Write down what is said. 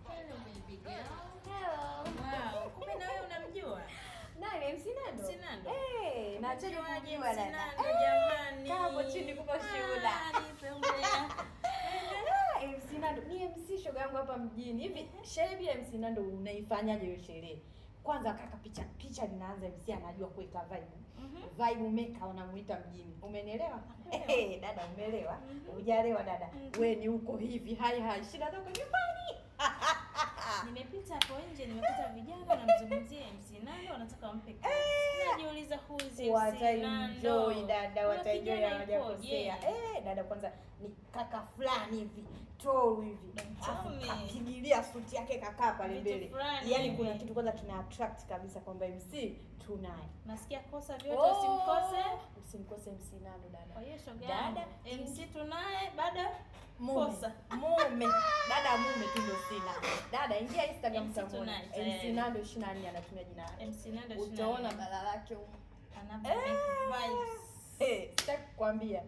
Hello baby girl. Hello. Wow, kumbe na wewe unamjua? Nani MC Nando? MC Nando. Eh, na chini Unajuaje kujua MC dada. Nando jamani? Kaa hapo chini kupa shuhuda. Nipe umbea. MC Nando ni MC shoga yangu hapa mjini. Hivi sherehe ya MC Nando unaifanyaje hiyo sherehe? Kwanza kaka picha linaanza MC anajua kuweka vibe. Vibe maker wanamuita mjini. Umenielewa? Dada umeelewa? Hujalewa dada. Wewe ni uko hivi hai shida zako nyumbani. Nimepita hapo nje, nimekuta vijana wanamzungumzia MC Nando, wanataka wampe kazi. Najiuliza who is MC Nando? Wataenjoy dada, wataenjoy hawajakosea. Koje? Dada kwanza ni kaka fulani hivi, tall hivi. Akigilia suti yake kakaa pale mbele. Yaani kuna kitu kwanza kina attract kabisa kwamba MC tunaye. Nasikia kosa vyote usimkose. Usimkose MC Nando dada. Kwa hiyo shoga Dada MC tunaye baada mume. kosa. Mume. Dada mume tu ndio sina. Dada ingia Instagram MC utamuona. tonight, MC Nando 24 anatumia jina lake. MC Nando 24. Utaona bala lake Anavyo make vibes. sitaki kukwambia.